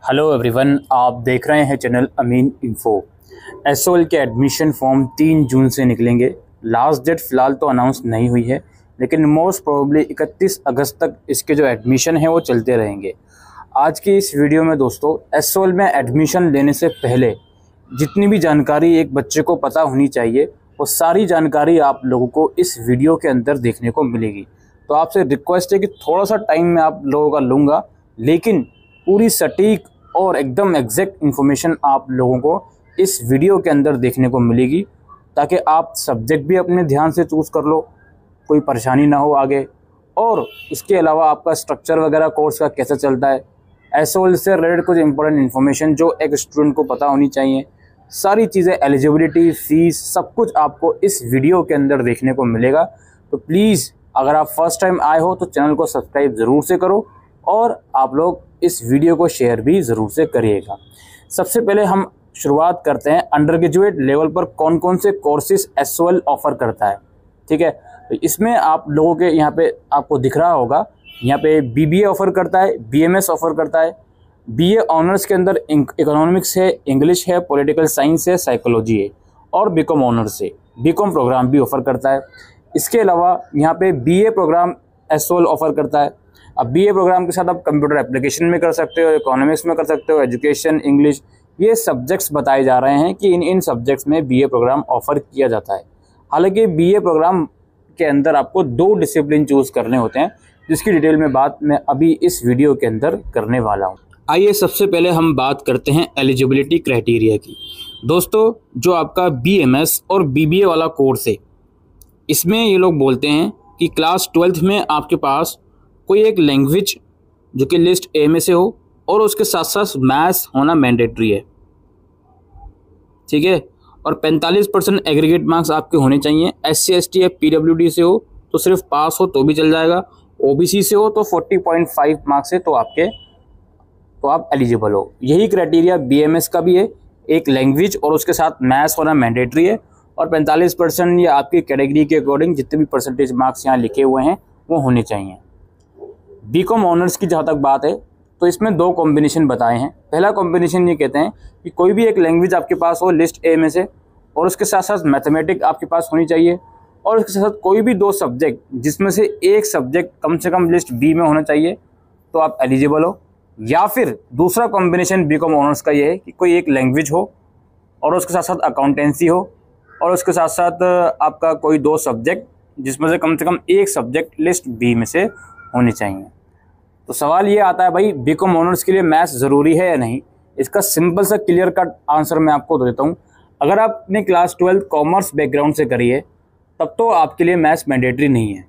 Hello everyone, आप देख रहे हैं चैनल अमीन इन्फो। एसओएल के एडमिशन फॉर्म 3 जून से निकलेंगे। लास्ट डेट फ़िलहाल तो अनाउंस नहीं हुई है, लेकिन मोस्ट प्रोबेबली 31 अगस्त तक इसके जो एडमिशन है वो चलते रहेंगे। आज की इस वीडियो में दोस्तों, एसओएल में एडमिशन लेने से पहले जितनी भी जानकारी एक बच्चे को पता होनी चाहिए, वो सारी जानकारी आप लोगों को इस वीडियो के अंदर देखने को मिलेगी। तो आपसे रिक्वेस्ट है कि थोड़ा सा टाइम मैं आप लोगों का लूँगा, लेकिन पूरी सटीक और एकदम एग्जैक्ट इन्फॉर्मेशन आप लोगों को इस वीडियो के अंदर देखने को मिलेगी, ताकि आप सब्जेक्ट भी अपने ध्यान से चूज़ कर लो, कोई परेशानी ना हो आगे। और इसके अलावा आपका स्ट्रक्चर वगैरह कोर्स का कैसा चलता है, एसओएल से रिलेटेड कुछ इंपॉर्टेंट इन्फॉर्मेशन जो एक स्टूडेंट को पता होनी चाहिए, सारी चीज़ें, एलिजिबिलिटी, फीस, सब कुछ आपको इस वीडियो के अंदर देखने को मिलेगा। तो प्लीज़ अगर आप फर्स्ट टाइम आए हो तो चैनल को सब्सक्राइब ज़रूर से करो और आप लोग इस वीडियो को शेयर भी ज़रूर से करिएगा। सबसे पहले हम शुरुआत करते हैं अंडर ग्रेजुएट लेवल पर कौन कौन से कोर्सेज एसओएल ऑफ़र करता है। ठीक है, तो इसमें आप लोगों के यहाँ पे आपको दिख रहा होगा, यहाँ पे बीबीए ऑफ़र करता है, बीएमएस ऑफ़र करता है, बीए ऑनर्स के अंदर इकोनॉमिक्स है, इंग्लिश है, पॉलिटिकल साइंस है, साइकोलॉजी है, और बीकॉम ऑनर्स है, बीकॉम प्रोग्राम भी ऑफ़र करता है। इसके अलावा यहाँ पे बीए प्रोग्राम एसओएल ऑफ़र करता है। अब बीए प्रोग्राम के साथ आप कंप्यूटर एप्लीकेशन में कर सकते हो, इकोनॉमिक्स में कर सकते हो, एजुकेशन, इंग्लिश, ये सब्जेक्ट्स बताए जा रहे हैं कि इन सब्जेक्ट्स में बीए प्रोग्राम ऑफ़र किया जाता है। हालांकि बीए प्रोग्राम के अंदर आपको 2 डिसिप्लिन चूज़ करने होते हैं, जिसकी डिटेल में बात मैं अभी इस वीडियो के अंदर करने वाला हूँ। आइए सबसे पहले हम बात करते हैं एलिजिबिलिटी क्राइटेरिया की। दोस्तों, जो आपका बीएमएस और बीबीए वाला कोर्स है, इसमें ये लोग बोलते हैं कि क्लास 12th में आपके पास कोई एक लैंग्वेज जो कि लिस्ट ए में से हो, और उसके साथ साथ मैथ्स होना मैंडेटरी है। ठीक है, और 45% एग्रीगेट मार्क्स आपके होने चाहिए। SC ST या PWD से हो तो सिर्फ पास हो तो भी चल जाएगा, OBC से हो तो 40.5 मार्क्स है तो आप एलिजिबल हो। यही क्राइटेरिया BMS का भी है, एक लैंग्वेज और उसके साथ मैथ्स होना मैंडेटरी है, और 45% या आपकी कैटेगरी के अकॉर्डिंग जितने भी परसेंटेज मार्क्स यहाँ लिखे हुए हैं वो होने चाहिए। बीकॉम ऑनर्स की जहाँ तक बात है तो इसमें 2 कॉम्बिनेशन बताए हैं। पहला कॉम्बिनेशन ये कहते हैं कि कोई भी एक लैंग्वेज आपके पास हो लिस्ट ए में से, और उसके साथ साथ मैथमेटिक्स आपके पास होनी चाहिए, और उसके साथ कोई भी 2 सब्जेक्ट जिसमें से एक सब्जेक्ट कम से कम लिस्ट बी में होना चाहिए, तो आप एलिजिबल हो। या फिर दूसरा कॉम्बिनेशन बीकॉम ऑनर्स का ये है कि कोई एक लैंग्वेज हो और उसके साथ साथ अकाउंटेंसी हो, और उसके साथ साथ आपका कोई 2 सब्जेक्ट जिसमें से कम एक सब्जेक्ट लिस्ट बी में से होने चाहिए। तो सवाल ये आता है, भाई बीकॉम ऑनर्स के लिए मैथ्स ज़रूरी है या नहीं? इसका सिंपल सा क्लियर कट आंसर मैं आपको देता हूँ। अगर आपने क्लास 12 कॉमर्स बैकग्राउंड से करी है तब तो आपके लिए मैथ्स मैंडेटरी नहीं है,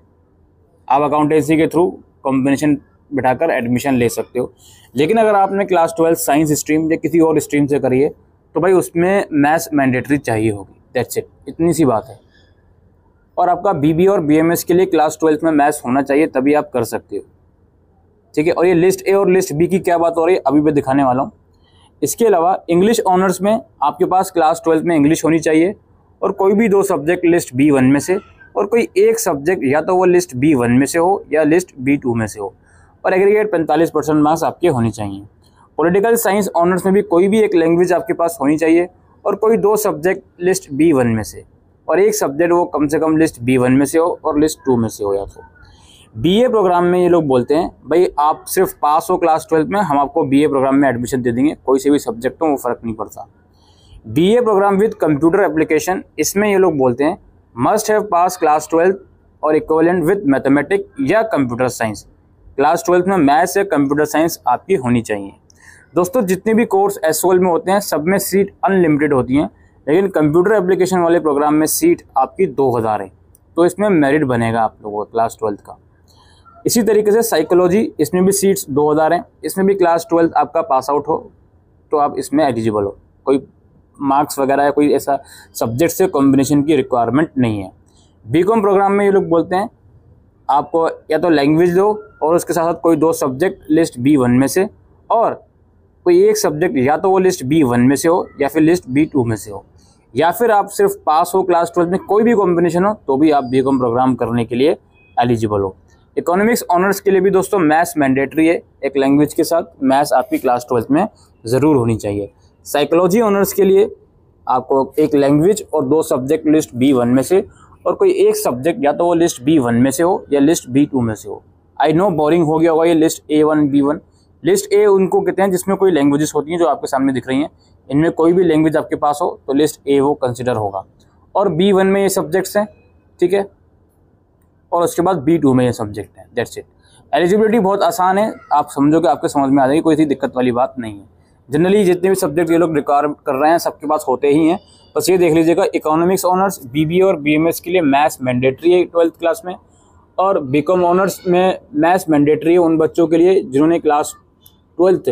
आप अकाउंटेंसी के थ्रू कॉम्बिनेशन बिठाकर एडमिशन ले सकते हो। लेकिन अगर आपने क्लास 12 साइंस स्ट्रीम या किसी और स्ट्रीम से करी है तो भाई उसमें मैथ्स मैंडेटरी चाहिए होगी। दैट्स इट, इतनी सी बात है। और आपका बीबी और बीएमएस के लिए क्लास 12 में मैथ्स होना चाहिए, तभी आप कर सकते हो। ठीक है, और ये लिस्ट ए और लिस्ट बी की क्या बात हो रही है अभी मैं दिखाने वाला हूँ। इसके अलावा इंग्लिश ऑनर्स में आपके पास क्लास 12 में इंग्लिश होनी चाहिए, और कोई भी 2 सब्जेक्ट लिस्ट B1 में से, और कोई एक सब्जेक्ट या तो वो लिस्ट B1 में से हो या लिस्ट B2 में से हो, और एग्रीगेट 45% मार्क्स आपके होने चाहिए। पॉलिटिकल साइंस ऑनर्स में भी कोई भी एक लैंग्वेज आपके पास होनी चाहिए, और कोई 2 सब्जेक्ट लिस्ट B1 में से, और एक सब्जेक्ट वो कम से कम लिस्ट B1 में से हो और लिस्ट 2 में से हो। या तो बीए प्रोग्राम में ये लोग बोलते हैं, भाई आप सिर्फ पास हो क्लास 12 में, हम आपको बीए प्रोग्राम में एडमिशन दे देंगे, कोई से भी सब्जेक्ट हो वो फ़र्क नहीं पड़ता। BA programme with computer application, इसमें ये लोग बोलते हैं मस्ट हैव पास क्लास 12 और इक्विवेलेंट विद मैथमेटिक्स या कंप्यूटर साइंस। क्लास 12 में मैथ्स या कंप्यूटर साइंस आपकी होनी चाहिए। दोस्तों, जितने भी कोर्स एसओएल में होते हैं सब में सीट अनलिमिटेड होती हैं, लेकिन कंप्यूटर एप्लीकेशन वाले प्रोग्राम में सीट आपकी 2000 है, तो इसमें मेरिट बनेगा आप लोगों का क्लास 12 का। इसी तरीके से साइकोलॉजी, इसमें भी सीट्स 2000 हैं, इसमें भी क्लास 12 आपका पास आउट हो तो आप इसमें एलिजिबल हो, कोई मार्क्स वगैरह या कोई ऐसा सब्जेक्ट से कॉम्बिनेशन की रिक्वायरमेंट नहीं है। बीकॉम प्रोग्राम में ये लोग बोलते हैं आपको या तो लैंग्वेज दो और उसके साथ साथ कोई 2 सब्जेक्ट लिस्ट B1 में से, और कोई एक सब्जेक्ट या तो वो लिस्ट B1 में से हो या फिर लिस्ट B2 में से हो, या फिर आप सिर्फ पास हो क्लास 12 में, कोई भी कॉम्बिनेशन हो तो भी आप बीकॉम प्रोग्राम करने के लिए एलिजिबल हो। इकोनॉमिक्स ऑनर्स के लिए भी दोस्तों मैथ्स मैंडेटरी है, एक लैंग्वेज के साथ मैथ्स आपकी क्लास 12th में ज़रूर होनी चाहिए। साइकोलॉजी ऑनर्स के लिए आपको एक लैंग्वेज और 2 सब्जेक्ट लिस्ट B1 में से, और कोई एक सब्जेक्ट या तो वो लिस्ट B1 में से हो या लिस्ट B2 में से हो। आई नो बोरिंग हो गया होगा ये list A1 B1। List A उनको कहते हैं जिसमें कोई लैंग्वेजेस होती हैं जो आपके सामने दिख रही हैं, इनमें कोई भी लैंग्वेज आपके पास हो तो लिस्ट ए वो कंसिडर होगा, और B1 में ये सब्जेक्ट्स हैं, ठीक है, और उसके बाद B2 में ये सब्जेक्ट हैं। That's it. एलिजिबिलिटी बहुत आसान है, आप समझोगे, आपके समझ में आ जाएगी, कोई सी दिक्कत वाली बात नहीं है। जनरली जितने भी सब्जेक्ट ये लोग रिक्वायर कर रहे हैं सबके पास होते ही हैं। बस ये देख लीजिएगा, इकोनॉमिक्स ऑनर्स BBA और BMS के लिए मैथ्स मैंडेटरी है 12th क्लास में, और बीकॉम ऑनर्स में मैथ्स मैंडेटरी है उन बच्चों के लिए जिन्होंने class 12th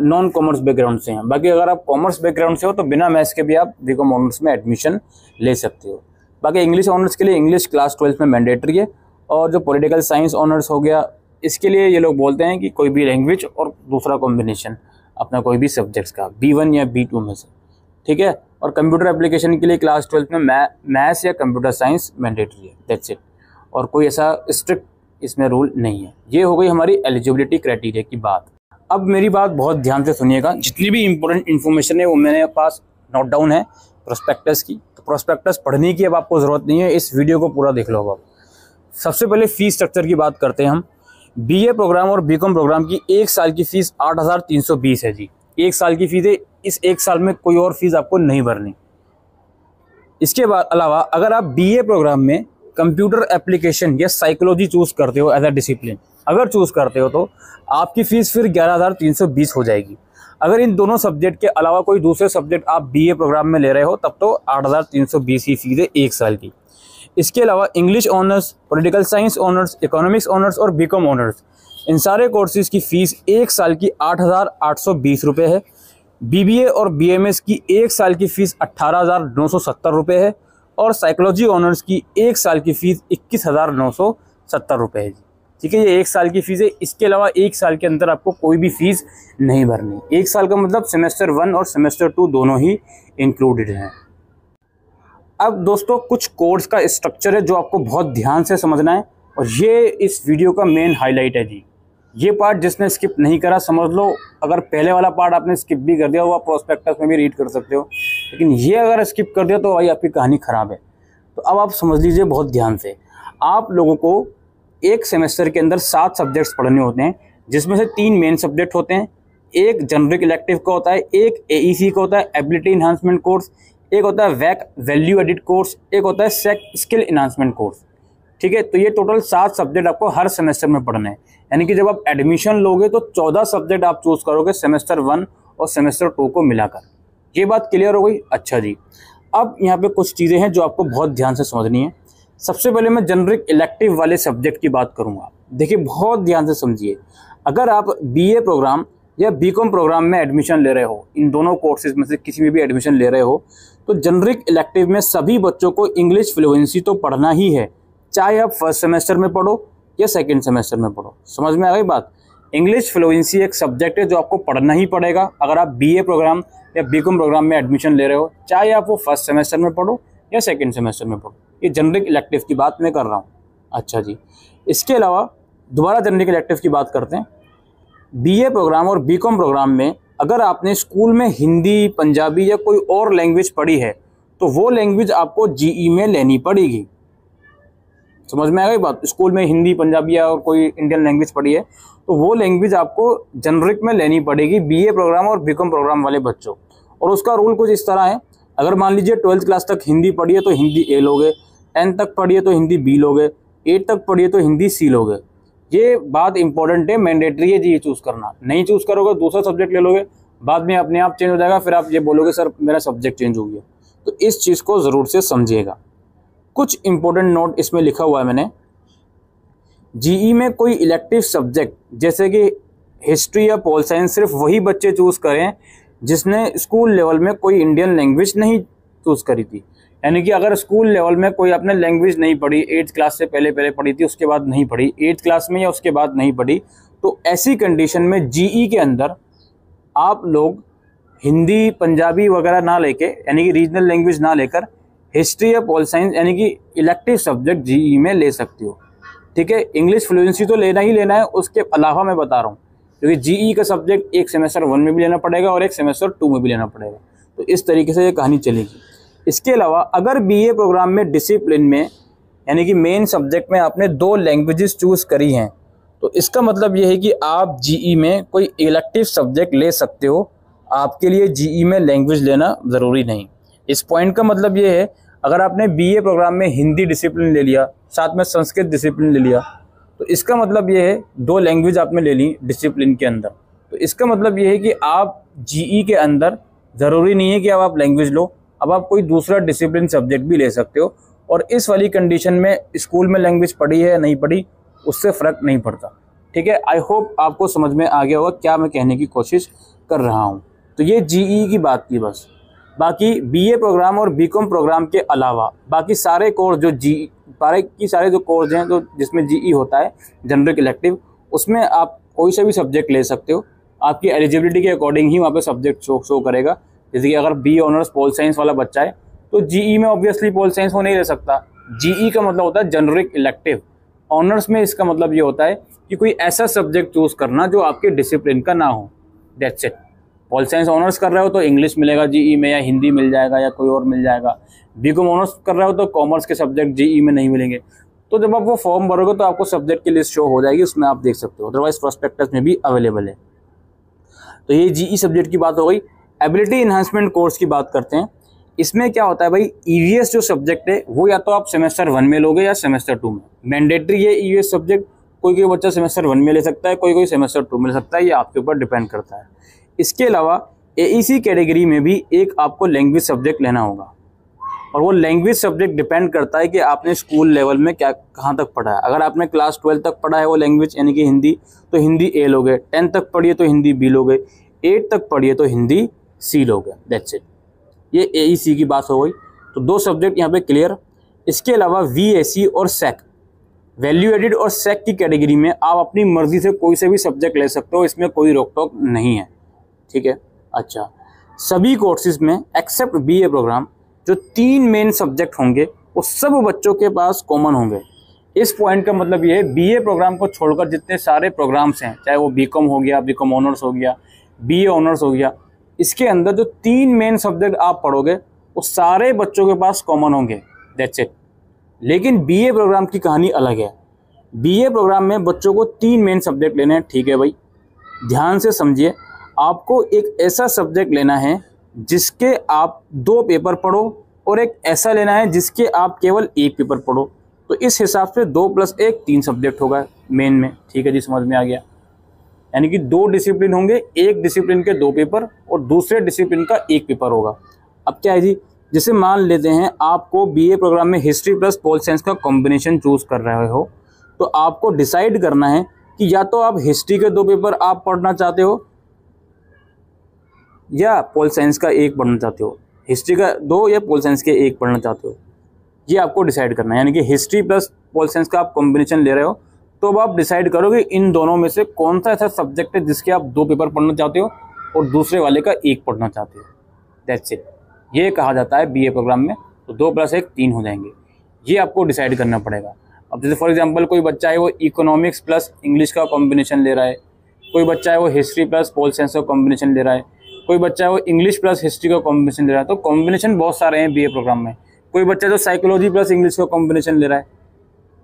non commerce background से हैं। बाकी अगर आप कॉमर्स बैकग्राउंड से हो तो बिना मैथ्स के भी आप बीकॉम ऑनर्स में एडमिशन ले सकते हो। बाकी इंग्लिश ऑनर्स के लिए इंग्लिश क्लास 12th में मैंडेटरी है, और जो पॉलिटिकल साइंस ऑनर्स हो गया इसके लिए ये लोग बोलते हैं कि कोई भी लैंग्वेज और दूसरा कॉम्बिनेशन अपना कोई भी सब्जेक्ट्स का B1 या B2 में से, ठीक है। और कंप्यूटर एप्लीकेशन के लिए क्लास 12th में मैथ्स या कंप्यूटर साइंस मैंडेटरी है। That's it. और कोई ऐसा स्ट्रिक्ट इसमें रूल नहीं है। ये हो गई हमारी एलिजिबिलिटी क्राइटेरिया की बात। अब मेरी बात बहुत ध्यान से सुनिएगा, जितनी भी इंपॉर्टेंट इन्फॉर्मेशन है वो मेरे पास नोट डाउन है प्रोस्पेक्टस की, तो प्रोस्पेक्टस पढ़ने की अब आपको ज़रूरत नहीं है, इस वीडियो को पूरा देख लो। अब सबसे पहले फ़ीस स्ट्रक्चर की बात करते हैं हम। BA प्रोग्राम और BCom प्रोग्राम की 1 साल की फ़ीस 8,320 है जी। 1 साल की फ़ीस है, इस 1 साल में कोई और फीस आपको नहीं भरनी। इसके बाद अलावा अगर आप BA प्रोग्राम में कंप्यूटर एप्लीकेशन या साइकोलॉजी चूज़ करते हो एज अ डिसिप्लिन, अगर चूज़ करते हो तो आपकी फ़ीस फिर 11,320 हो जाएगी। अगर इन दोनों सब्जेक्ट के अलावा कोई दूसरे सब्जेक्ट आप BA प्रोग्राम में ले रहे हो तब तो 8,320 ही फीस है 1 साल की। इसके अलावा English honours, political science honours, economics honours और बीकॉम ऑनर्स, इन सारे कोर्सेज़ की फ़ीस 1 साल की 8,820 रुपये है। BBA और BMS की 1 साल की फ़ीस 18,970 रुपये है, और साइकोलॉजी ऑनर्स की 1 साल की फ़ीस 21,970 रुपये है जी। ठीक है, ये 1 साल की फ़ीस है। इसके अलावा 1 साल के अंदर आपको कोई भी फ़ीस नहीं भरनी। 1 साल का मतलब सेमेस्टर 1 और सेमेस्टर 2 दोनों ही इंक्लूडेड हैं। अब दोस्तों कुछ कोर्स का स्ट्रक्चर है जो आपको बहुत ध्यान से समझना है, और ये इस वीडियो का मेन हाईलाइट है जी। ये पार्ट जिसने स्किप नहीं करा समझ लो, अगर पहले वाला पार्ट आपने स्किप भी कर दिया वो आप प्रोस्पेक्टस में भी रीड कर सकते हो, लेकिन ये अगर स्किप कर दिया तो भाई आपकी कहानी ख़राब है। तो अब आप समझ लीजिए बहुत ध्यान से। आप लोगों को एक सेमेस्टर के अंदर 7 सब्जेक्ट्स पढ़ने होते हैं, जिसमें से 3 मेन सब्जेक्ट होते हैं। एक जनरिक इलेक्टिव का होता है, एक AEC का होता है एबिलिटी इन्हांसमेंट कोर्स, एक होता है वैक वैल्यू एडिट कोर्स, एक होता है सेक स्किल इन्हांसमेंट कोर्स। ठीक है, तो ये टोटल 7 सब्जेक्ट आपको हर सेमेस्टर में पढ़ने हैं। यानी कि जब आप एडमिशन लोगे तो 14 सब्जेक्ट आप चूज़ करोगे सेमेस्टर 1 और सेमेस्टर 2 को मिलाकर। ये बात क्लियर हो गई? अच्छा जी, अब यहाँ पे कुछ चीज़ें हैं जो आपको बहुत ध्यान से समझनी है। सबसे पहले मैं जनरिक इलेक्टिव वाले सब्जेक्ट की बात करूँगा। देखिए बहुत ध्यान से समझिए, अगर आप BA प्रोग्राम या BCom प्रोग्राम में एडमिशन ले रहे हो, इन दोनों कोर्सेज में से किसी में भी एडमिशन ले रहे हो, तो जनरिक इलेक्टिव में सभी बच्चों को इंग्लिश फ्लुएंसी तो पढ़ना ही है, चाहे आप फर्स्ट सेमेस्टर में पढ़ो या सेकंड सेमेस्टर में पढ़ो। समझ में आ गई बात? इंग्लिश फ्लुएंसी एक सब्जेक्ट है जो आपको पढ़ना ही पड़ेगा अगर आप BA प्रोग्राम या BCom प्रोग्राम में एडमिशन ले रहे हो, चाहे आप वो फर्स्ट सेमेस्टर में पढ़ो या सेकंड सेमेस्टर में पढ़ो। ये जनरिक इलेक्टिव की बात मैं कर रहा हूँ। अच्छा जी, इसके अलावा दोबारा जनरिक इलेक्टिव की बात करते हैं। BA प्रोग्राम और BCom प्रोग्राम में अगर आपने स्कूल में हिंदी, पंजाबी या कोई और लैंग्वेज पढ़ी है तो वो लैंग्वेज आपको GE में लेनी पड़ेगी। समझ में आ गई बात? स्कूल में हिंदी, पंजाबी या और कोई इंडियन लैंग्वेज पढ़ी है तो वो लैंग्वेज आपको जनरिक में लेनी पड़ेगी BA प्रोग्राम और BCom प्रोग्राम वाले बच्चों। और उसका रूल कुछ इस तरह है, अगर मान लीजिए 12th क्लास तक हिंदी पढ़ी है तो हिंदी A लोगे, 10th तक पढ़ी है तो हिंदी B लोगे, 8th तक पढ़ी है तो हिंदी C लोगे। ये बात इंपॉर्टेंट है, मैंडेटरी है जी ये चूज़ करना। नहीं चूज़ करोगे दूसरा सब्जेक्ट ले लोगे, बाद में अपने आप चेंज हो जाएगा, फिर आप ये बोलोगे सर मेरा सब्जेक्ट चेंज हो गया। तो इस चीज़ को ज़रूर से समझिएगा। कुछ इंपॉर्टेंट नोट इसमें लिखा हुआ है मैंने। GE में कोई इलेक्टिव सब्जेक्ट जैसे कि हिस्ट्री या पोल साइंस सिर्फ वही बच्चे चूज़ करें जिसने स्कूल लेवल में कोई इंडियन लैंग्वेज नहीं चूज़ करी थी। यानी कि अगर स्कूल लेवल में कोई आपने लैंग्वेज नहीं पढ़ी, 8th क्लास से पहले पढ़ी थी, उसके बाद नहीं पढ़ी, 8th क्लास में या उसके बाद नहीं पढ़ी, तो ऐसी कंडीशन में GE के अंदर आप लोग हिंदी, पंजाबी वगैरह ना लेके, यानी कि रीजनल लैंग्वेज ना लेकर हिस्ट्री या पोल साइंस यानी कि इलेक्टिव सब्जेक्ट GE में ले सकते हो। ठीक है। इंग्लिश फ्लुएंसी तो लेना ही लेना है, उसके अलावा मैं बता रहा हूँ क्योंकि जीई का सब्जेक्ट एक सेमेस्टर 1 में भी लेना पड़ेगा और एक सेमेस्टर 2 में भी लेना पड़ेगा, तो इस तरीके से ये कहानी चलेगी। इसके अलावा अगर बीए प्रोग्राम में डिसिप्लिन में यानी कि मेन सब्जेक्ट में आपने 2 लैंग्वेजेस चूज़ करी हैं, तो इसका मतलब ये है कि आप जीई में कोई इलेक्टिव सब्जेक्ट ले सकते हो, आपके लिए जीई में लैंग्वेज लेना ज़रूरी नहीं। इस पॉइंट का मतलब ये है, अगर आपने बीए प्रोग्राम में हिंदी डिसिप्लिन ले लिया, साथ में संस्कृत डिसिप्लिन ले लिया, तो इसका मतलब ये है 2 लैंग्वेज आपने ले ली डिसिप्लिन के अंदर, तो इसका मतलब ये है कि आप जीई के अंदर ज़रूरी नहीं है कि अब आप लैंग्वेज लो, अब आप कोई दूसरा डिसिप्लिन सब्जेक्ट भी ले सकते हो। और इस वाली कंडीशन में स्कूल में लैंग्वेज पढ़ी है या नहीं पढ़ी उससे फ़र्क नहीं पड़ता, ठीक है। आई होप आपको समझ में आ गया होगा क्या मैं कहने की कोशिश कर रहा हूँ। तो ये जीई की बात थी बस। बाकी बीए प्रोग्राम और बीकॉम प्रोग्राम के अलावा बाकी सारे कोर्स जो सारे जो कोर्स हैं जो जिसमें जीई होता है जनरल इलेक्टिव, उसमें आप कोई सा भी सब्जेक्ट ले सकते हो, आपकी एलिजिबिलिटी के अकॉर्डिंग ही वहाँ पे सब्जेक्ट शो करेगा। जैसे कि अगर बी ऑनर्स पोल साइंस वाला बच्चा है तो जीई में ऑब्वियसली पोल साइंस वो नहीं ले सकता। जीई का मतलब होता है जनरिक इलेक्टिव, ऑनर्स में इसका मतलब ये होता है कि कोई ऐसा सब्जेक्ट चूज़ करना जो आपके डिसिप्लिन का ना हो, that's it. Pol science honours कर रहे हो तो इंग्लिश मिलेगा जीई में, या हिंदी मिल जाएगा, या कोई और मिल जाएगा। बीकॉम ऑनर्स कर रहे हो तो कॉमर्स के सब्जेक्ट जीई में नहीं मिलेंगे। तो जब आप वो फॉर्म भरोगे तो आपको सब्जेक्ट की लिस्ट शो हो जाएगी, उसमें आप देख सकते हो, अदरवाइज प्रोस्पेक्टस में भी अवेलेबल है। तो ये जीई सब्जेक्ट की बात हो गई। एबिलिटी इन्हांसमेंट कोर्स की बात करते हैं। इसमें क्या होता है भाई, ईवीएस जो सब्जेक्ट है वो या तो आप सेमेस्टर 1 में लोगे या सेमेस्टर 2 में। मैंडेटरी है ईवीएस सब्जेक्ट, कोई बच्चा सेमेस्टर 1 में ले सकता है, कोई सेमेस्टर 2 में ले सकता है, ये आपके ऊपर डिपेंड करता है। इसके अलावा एईसी कैटेगरी में भी एक आपको लैंग्वेज सब्जेक्ट लेना होगा, और वो लैंग्वेज सब्जेक्ट डिपेंड करता है कि आपने स्कूल लेवल में कहाँ तक पढ़ा है। अगर आपने क्लास 12 तक पढ़ा है वो लैंग्वेज यानी कि हिंदी, तो हिंदी ए लोगे। 10 तक पढ़िए तो हिंदी बी लोगे। 8 तक पढ़िए तो हिंदी सी लोगे, दैट्स इट। ये एईसी की बात हो गई। तो 2 सब्जेक्ट यहाँ पे क्लियर। इसके अलावा वीएसी और सेक, वैल्यू एडिड और सेक की कैटेगरी में आप अपनी मर्जी से कोई से भी सब्जेक्ट ले सकते हो, इसमें कोई रोक टोक नहीं है, ठीक है। अच्छा, सभी कोर्सेज में एक्सेप्ट बीए प्रोग्राम जो 3 मेन सब्जेक्ट होंगे वो सब बच्चों के पास कॉमन होंगे। इस पॉइंट का मतलब ये है, बीए प्रोग्राम को छोड़कर जितने सारे प्रोग्राम्स हैं, चाहे वो बीकॉम हो गया, बीकॉम ऑनर्स हो गया, बीए ऑनर्स हो गया, इसके अंदर जो 3 मेन सब्जेक्ट आप पढ़ोगे वो सारे बच्चों के पास कॉमन होंगे, दैट्स इट। लेकिन बीए प्रोग्राम की कहानी अलग है। बीए प्रोग्राम में बच्चों को 3 मेन सब्जेक्ट लेने हैं, ठीक है भाई, ध्यान से समझिए। आपको एक ऐसा सब्जेक्ट लेना है जिसके आप 2 पेपर पढ़ो, और एक ऐसा लेना है जिसके आप केवल 1 पेपर पढ़ो। तो इस हिसाब से 2 + 1 3 सब्जेक्ट होगा मेन में, ठीक है जी, समझ में आ गया। यानी कि 2 डिसिप्लिन होंगे, एक डिसिप्लिन के 2 पेपर और दूसरे डिसिप्लिन का 1 पेपर होगा। अब क्या है जी, जैसे मान लेते हैं आपको बीए प्रोग्राम में हिस्ट्री प्लस पोल साइंस का कॉम्बिनेशन चूज़ कर रहे हो, तो आपको डिसाइड करना है कि या तो आप हिस्ट्री के 2 पेपर आप पढ़ना चाहते हो या पोल साइंस का 1 पढ़ना चाहते हो, हिस्ट्री का 2 या पोल साइंस के 1 पढ़ना चाहते हो, ये आपको डिसाइड करना है। यानी कि हिस्ट्री प्लस पोल साइंस का आप कॉम्बिनेशन ले रहे हो, तो अब आप डिसाइड करोगे इन दोनों में से कौन सा ऐसा सब्जेक्ट है जिसके आप 2 पेपर पढ़ना चाहते हो और दूसरे वाले का 1 पढ़ना चाहते हो, दैट्स इट। ये कहा जाता है बीए प्रोग्राम में। तो 2 + 1 3 हो जाएंगे, ये आपको डिसाइड करना पड़ेगा। अब जैसे फॉर एग्जांपल कोई बच्चा है वो इकोनॉमिक्स प्लस इंग्लिश का कॉम्बिनेशन ले रहा है, कोई बच्चा है वो हिस्ट्री प्लस पोल साइंस का कॉम्बिनेशन ले रहा है, कोई बच्चा है वो इंग्लिश प्लस हिस्ट्री का कॉम्बिनेशन ले रहा है। तो कॉम्बिनेशन बहुत सारे हैं बीए प्रोग्राम में। कोई बच्चा जो साइकोलॉजी प्लस इंग्लिश का कॉम्बिनेशन ले रहा है,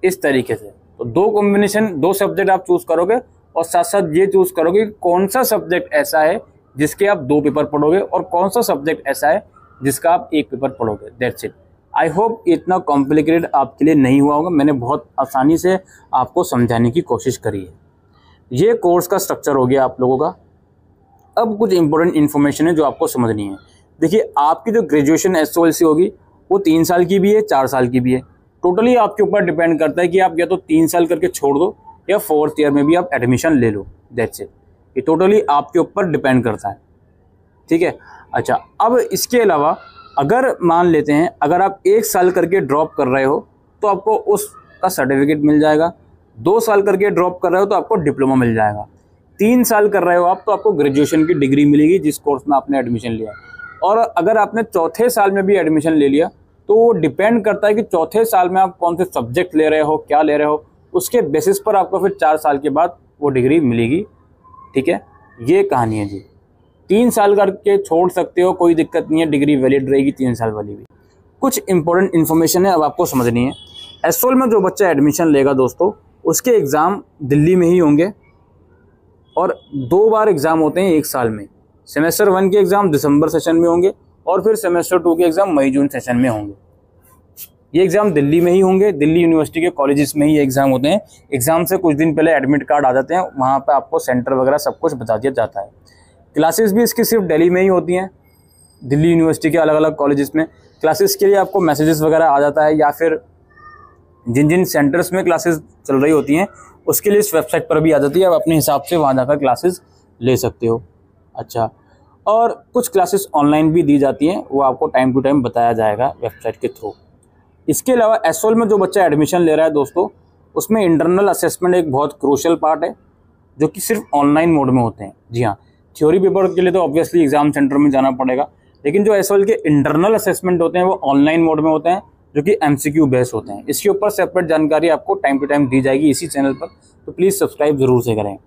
इस तरीके से। तो 2 कॉम्बिनेशन 2 सब्जेक्ट आप चूज़ करोगे, और साथ साथ ये चूज़ करोगे कि कौन सा सब्जेक्ट ऐसा है जिसके आप 2 पेपर पढ़ोगे और कौन सा सब्जेक्ट ऐसा है जिसका आप 1 पेपर पढ़ोगे, दैट्स इट। आई होप इतना कॉम्प्लिकेटेड आपके लिए नहीं हुआ होगा, मैंने बहुत आसानी से आपको समझाने की कोशिश करी है। ये कोर्स का स्ट्रक्चर हो गया आप लोगों का। अब कुछ इंपॉर्टेंट इन्फॉर्मेशन है जो आपको समझनी है। देखिए, आपकी जो ग्रेजुएशन एसओएलसी होगी वो 3 साल की भी है, 4 साल की भी है। टोटली आपके ऊपर डिपेंड करता है कि आप या तो 3 साल करके छोड़ दो या 4th ईयर में भी आप एडमिशन ले लो, दैट्स इट। ये टोटली आपके ऊपर डिपेंड करता है, ठीक है। अच्छा, अब इसके अलावा अगर मान लेते हैं अगर आप 1 साल करके ड्रॉप कर रहे हो तो आपको उसका सर्टिफिकेट मिल जाएगा, 2 साल करके ड्रॉप कर रहे हो तो आपको डिप्लोमा मिल जाएगा, 3 साल कर रहे हो आप तो आपको ग्रेजुएशन की डिग्री मिलेगी जिस कोर्स में आपने एडमिशन लिया। और अगर आपने 4थे साल में भी एडमिशन ले लिया तो वो डिपेंड करता है कि 4थे साल में आप कौन से सब्जेक्ट ले रहे हो, क्या ले रहे हो, उसके बेसिस पर आपको फिर 4 साल के बाद वो डिग्री मिलेगी। ठीक है, ये कहानी है जी। 3 साल करके छोड़ सकते हो, कोई दिक्कत नहीं है, डिग्री वैलिड रहेगी 3 साल वाली भी। कुछ इंपॉर्टेंट इन्फॉर्मेशन है, अब आपको समझनी है। एसओएल में जो बच्चा एडमिशन लेगा दोस्तों, उसके एग्ज़ाम दिल्ली में ही होंगे और 2 बार एग्ज़ाम होते हैं 1 साल में। सेमेस्टर 1 के एग्ज़ाम दिसंबर सेशन में होंगे और फिर सेमेस्टर 2 के एग्ज़ाम मई जून सेशन में होंगे। ये एग्ज़ाम दिल्ली में ही होंगे, दिल्ली यूनिवर्सिटी के कॉलेजेस में ही ये एग्ज़ाम होते हैं। एग्ज़ाम से कुछ दिन पहले एडमिट कार्ड आ जाते हैं, वहाँ पर आपको सेंटर वगैरह सब कुछ बता दिया जाता है। क्लासेस भी इसकी सिर्फ दिल्ली में ही होती हैं, दिल्ली यूनिवर्सिटी के अलग अलग कॉलेजेस में। क्लासेस के लिए आपको मैसेजेस वगैरह आ जाता है, या फिर जिन जिन सेंटर्स में क्लासेस चल रही होती हैं उसके लिए इस वेबसाइट पर भी आ जाती है। आप अपने हिसाब से वहाँ जाकर क्लासेस ले सकते हो। अच्छा, और कुछ क्लासेस ऑनलाइन भी दी जाती हैं, वो आपको टाइम टू टाइम बताया जाएगा वेबसाइट के थ्रू। इसके अलावा एसओएल में जो बच्चा एडमिशन ले रहा है दोस्तों, उसमें इंटरनल असेसमेंट एक बहुत क्रूशियल पार्ट है, जो कि सिर्फ ऑनलाइन मोड में होते हैं। जी हाँ, थ्योरी पेपर के लिए तो ऑब्वियसली एग्जाम सेंटर में जाना पड़ेगा, लेकिन जो एसओएल के इंटरनल असेसमेंट होते हैं वो ऑनलाइन मोड में होते हैं, जो कि एमसीक्यू बेस्ड होते हैं। इसके ऊपर सेपरेट जानकारी आपको टाइम टू टाइम दी जाएगी इसी चैनल पर, तो प्लीज़ सब्सक्राइब जरूर से करें।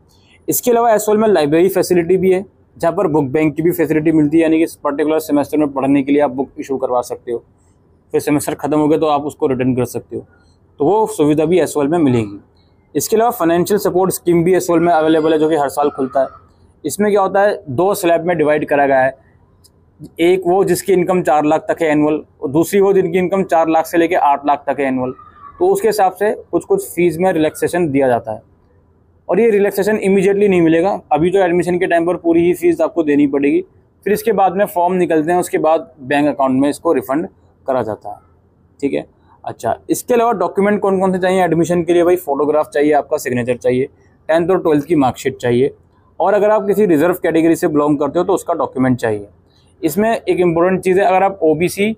इसके अलावा एसओएल में लाइब्रेरी फैसिलिटी भी है, जहाँ पर बुक बैंक की भी फैसिलिटी मिलती है, यानी कि इस पर्टिकुलर सेमेस्टर में पढ़ने के लिए आप बुक इशू करवा सकते हो, फिर सेमेस्टर खत्म हो गया तो आप उसको रिटर्न कर सकते हो, तो वो सुविधा भी एसओएल में मिलेगी। इसके अलावा फाइनेंशियल सपोर्ट स्कीम भी एसओएल में अवेलेबल है, जो कि हर साल खुलता है। इसमें क्या होता है, 2 स्लैब में डिवाइड करा गया है। एक वो जिसकी इनकम 4 लाख तक है एनुअल, और दूसरी वो जिनकी इनकम 4 लाख से लेकर 8 लाख तक है एनुअल। तो उसके हिसाब से कुछ कुछ फीस में रिलैक्सेशन दिया जाता है, और ये रिलैक्सेशन इमीडिएटली नहीं मिलेगा। अभी तो एडमिशन के टाइम पर पूरी ही फीस आपको देनी पड़ेगी, फिर इसके बाद में फॉर्म निकलते हैं, उसके बाद बैंक अकाउंट में इसको रिफंड करा जाता है। ठीक है। अच्छा, इसके अलावा डॉक्यूमेंट कौन कौन से चाहिए एडमिशन के लिए? भाई फोटोग्राफ चाहिए, आपका सिग्नेचर चाहिए, 10th और 12th की मार्कशीट चाहिए, और अगर आप किसी रिजर्व कैटेगरी से बिलोंग करते हो तो उसका डॉक्यूमेंट चाहिए। इसमें एक इम्पोर्टेंट चीज़ है, अगर आप ओबीसी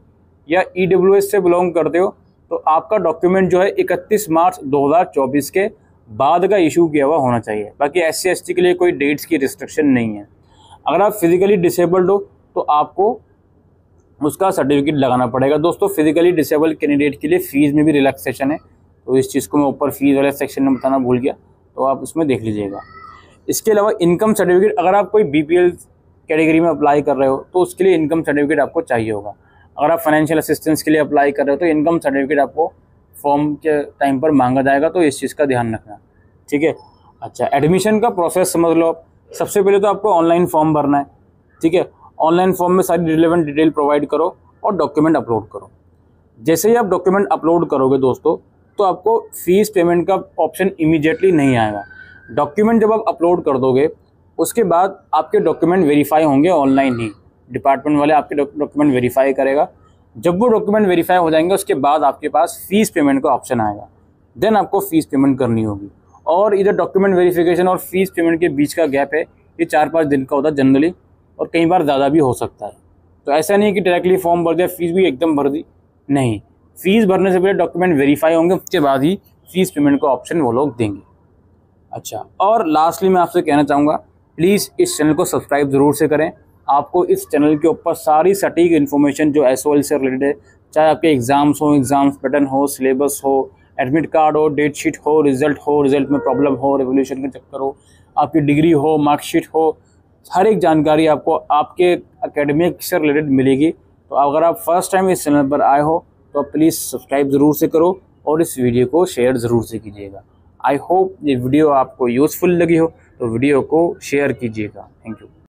या ईडब्ल्यूएस से बिलोंग करते हो तो आपका डॉक्यूमेंट जो है 31 मार्च 2024 के बाद का इशू किया हुआ होना चाहिए। बाकी SC ST के लिए कोई डेट्स की रिस्ट्रिक्शन नहीं है। अगर आप फिजिकली डिसेबल्ड हो तो आपको उसका सर्टिफिकेट लगाना पड़ेगा। दोस्तों, फिजिकली डिसेबल्ड कैंडिडेट के लिए फीस में भी रिलैक्सेशन है, तो इस चीज़ को मैं ऊपर फीस वाले सेक्शन में बताना भूल गया, तो आप उसमें देख लीजिएगा। इसके अलावा इनकम सर्टिफिकेट, अगर आप कोई BPL कैटेगरी में अप्लाई कर रहे हो तो उसके लिए इनकम सर्टिफिकेट आपको चाहिए होगा। अगर आप फाइनेंशियल असिस्टेंस के लिए अप्लाई कर रहे हो तो इनकम सर्टिफिकेट आपको फॉर्म के टाइम पर मांगा जाएगा, तो इस चीज़ का ध्यान रखना। ठीक है। अच्छा, एडमिशन का प्रोसेस समझ लो। सबसे पहले तो आपको ऑनलाइन फॉर्म भरना है। ठीक है, ऑनलाइन फॉर्म में सारी रिलेवेंट डिटेल प्रोवाइड करो और डॉक्यूमेंट अपलोड करो। जैसे ही आप डॉक्यूमेंट अपलोड करोगे दोस्तों, तो आपको फीस पेमेंट का ऑप्शन इमीडिएटली नहीं आएगा। डॉक्यूमेंट जब आप अपलोड कर दोगे उसके बाद आपके डॉक्यूमेंट वेरीफाई होंगे ऑनलाइन ही। डिपार्टमेंट वाले आपके डॉक्यूमेंट वेरीफाई करेगा। जब वो डॉक्यूमेंट वेरीफाई हो जाएंगे उसके बाद आपके पास फीस पेमेंट का ऑप्शन आएगा, देन आपको फीस पेमेंट करनी होगी। और इधर डॉक्यूमेंट वेरिफिकेशन और फीस पेमेंट के बीच का गैप है, ये 4-5 दिन का होता है जनरली, और कई बार ज़्यादा भी हो सकता है। तो ऐसा नहीं है कि डायरेक्टली फॉर्म भर दिया, फीस भी एकदम भर दी, नहीं। फीस भरने से पहले डॉक्यूमेंट वेरीफाई होंगे, उसके बाद ही फीस पेमेंट का ऑप्शन वो लोग देंगे। अच्छा, और लास्टली मैं आपसे कहना चाहूँगा, प्लीज़ इस चैनल को सब्सक्राइब ज़रूर से करें। आपको इस चैनल के ऊपर सारी सटीक इन्फॉर्मेशन जो एसओएल से रिलेटेड है, चाहे आपके एग्ज़ाम्स हो, एग्ज़ाम्स पैटर्न हो, सिलेबस हो, एडमिट कार्ड हो, डेट शीट हो, रिजल्ट में प्रॉब्लम हो, रिवोल्यूशन का चक्कर हो, आपकी डिग्री हो, मार्कशीट हो, हर एक जानकारी आपको आपके एकेडमिक से रिलेटेड मिलेगी। तो अगर आप फर्स्ट टाइम इस चैनल पर आए हो तो प्लीज़ सब्सक्राइब ज़रूर से करो और इस वीडियो को शेयर ज़रूर से कीजिएगा। आई होप ये वीडियो आपको यूज़फुल लगी हो, तो वीडियो को शेयर कीजिएगा। Thank you.